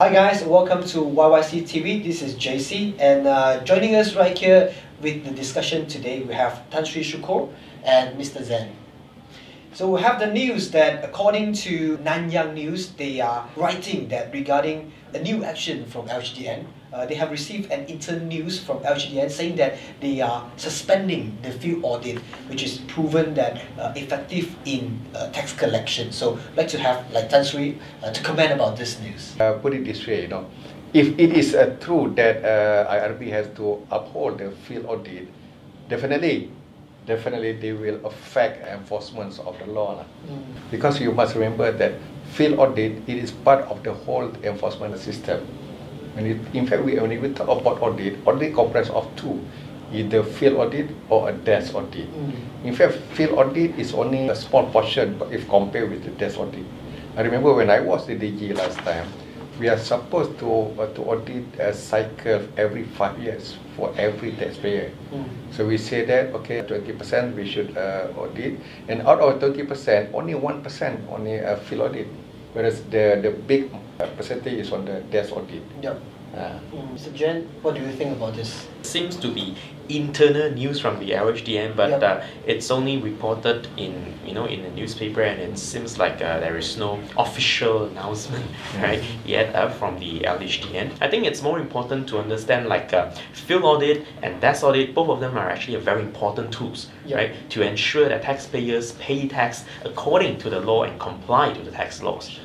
Hi guys, welcome to YYC TV. This is JC, and joining us right here with the discussion today we have Tan Sri Shukor and Mr. Zen. So we have the news that according to Nanyang News, they are writing that regarding a new action from LHDN. They have received an intern news from LHDN saying that they are suspending the field audit, which is proven that effective in tax collection. So I'd like to have Tan Sri to comment about this news. Put it this way, if it is true that IRB has to uphold the field audit, definitely they will affect enforcement of the law. Because you must remember that field audit, it is part of the whole enforcement system. In fact, when we talk about audit comprises of two, either field audit or a desk audit. In fact, field audit is only a small portion if compared with the desk audit. I remember when I was the DG last time, we are supposed to audit a cycle every 5 years for every taxpayer. So we say that, okay, 20% we should audit, and out of 20%, only 1% only field audit, whereas the big percentage is on the desk audit. Yep. Mr. Jen, what do you think about this? Seems to be internal news from the LHDN, but it's only reported in the newspaper, and it seems like there is no official announcement yet from the LHDN. I think it's more important to understand field audit and desk audit. Both of them are actually very important tools, right, to ensure that taxpayers pay tax according to the law and comply to the tax laws.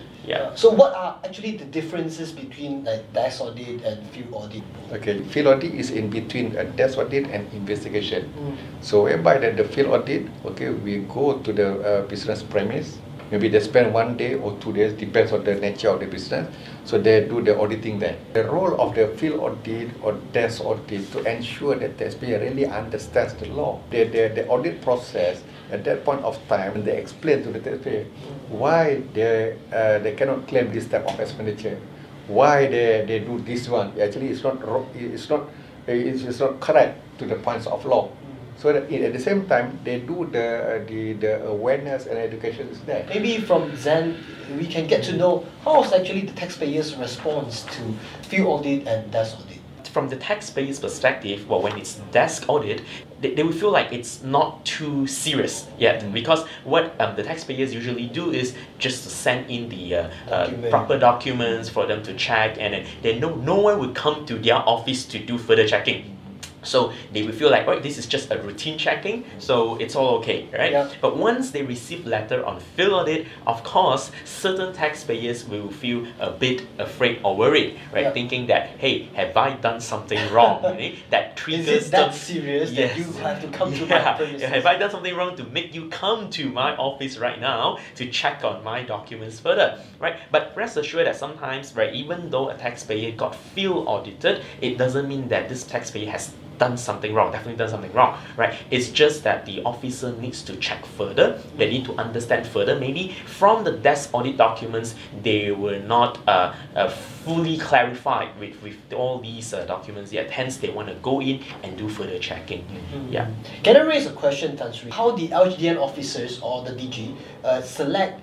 So what are actually the differences between desk audit and field audit? Okay, field audit is in between a desk audit and investigation. So whereby the field audit, okay, we go to the business premise. Maybe they spend 1 day or 2 days, depends on the nature of the business. So they do the auditing there. The role of the field audit or desk audit to ensure that the taxpayer really understands the law. The audit process, at that point of time, they explain to the taxpayer why they cannot claim this type of expenditure, why they do this one. Actually, it's not correct to the points of law. So that at the same time, they do the awareness and education is there. Maybe from Zen, we can get to know how is actually the taxpayer's response to field audit and desk audit. From the taxpayer's perspective, well, when it's desk audit, they will feel like it's not too serious yet, because what the taxpayers usually do is just to send in the proper documents for them to check, and then no one will come to their office to do further checking. So they will feel like, right, this is just a routine checking, so it's all okay, right? Yeah. But once they receive letter on field audit, of course, certain taxpayers will feel a bit afraid or worried, right? Thinking that, hey, have I done something wrong? That triggers Is it that serious that you have to come to my premises? Have I done something wrong to make you come to my office right now to check on my documents further, right? But rest assured that sometimes, right, even though a taxpayer got field audited, it doesn't mean that this taxpayer has done something wrong, definitely done something wrong, right? It's just that the officer needs to check further, they need to understand further. Maybe from the desk audit documents, they were not fully clarified with all these documents yet, hence they want to go in and do further checking. Can I raise a question, Tan Sri? How the LHDN officers or the DG select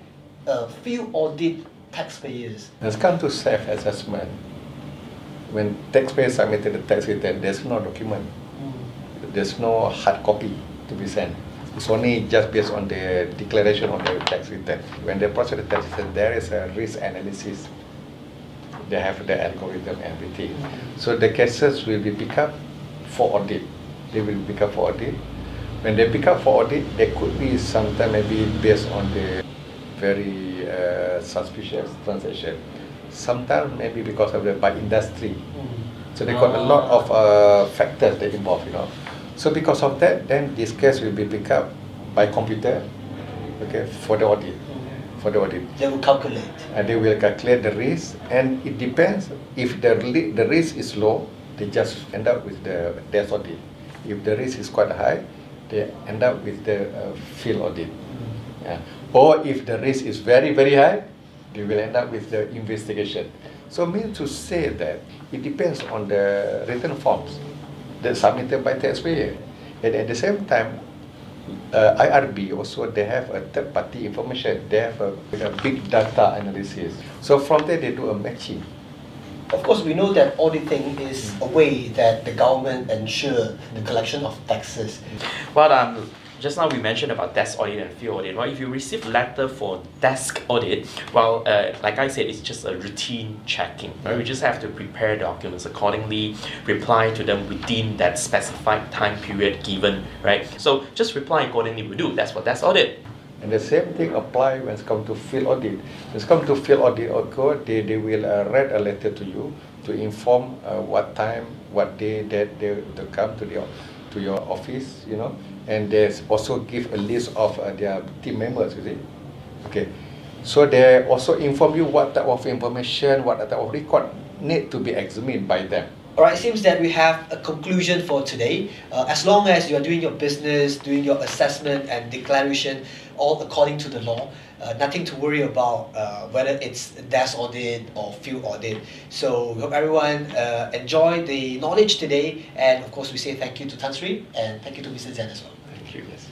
field audit taxpayers? It's come to self-assessment. When taxpayers submitted the tax return, there's no document. There's no hard copy to be sent. It's only just based on the declaration of the tax return. When they process the tax return, there is a risk analysis. They have the algorithm and everything. So the cases will be picked up for audit. They will pick up for audit. When they pick up for audit, there could be sometimes maybe based on the very suspicious transaction. Sometimes maybe because of the by industry. So they got a lot of factors that involve, So because of that, then this case will be picked up by computer, okay, for the audit. For the audit. They will calculate. And they will calculate the risk, and it depends. If the risk is low, they just end up with the desk audit. If the risk is quite high, they end up with the field audit. Or if the risk is very, very high, they will end up with the investigation. So means to say that it depends on the written forms that submitted by taxpayer. And at the same time, IRB also, they have a third-party information. They have a big data analysis. So from there, they do a matching. Of course, we know that auditing is a way that the government ensure the collection of taxes. Well, just now we mentioned about desk audit and field audit. Well, if you receive letter for desk audit, well, like I said, it's just a routine checking. Right? We just have to prepare documents accordingly, reply to them within that specified time period given, right? So just reply accordingly we do. That's what desk audit. And the same thing apply when it comes to field audit. When it comes to field audit, they will write a letter to you to inform what time, what day that they come to your office, you know. And they also give a list of their team members, you see. Okay, so they also inform you what type of information, what type of record need to be examined by them. Alright, it seems that we have a conclusion for today. As long as you are doing your business, doing your assessment and declaration, all according to the law, nothing to worry about whether it's desk audit or field audit. So we hope everyone enjoy the knowledge today, and of course we say thank you to Tan Sri and thank you to Mr. Zen as well. Thank you. Yes.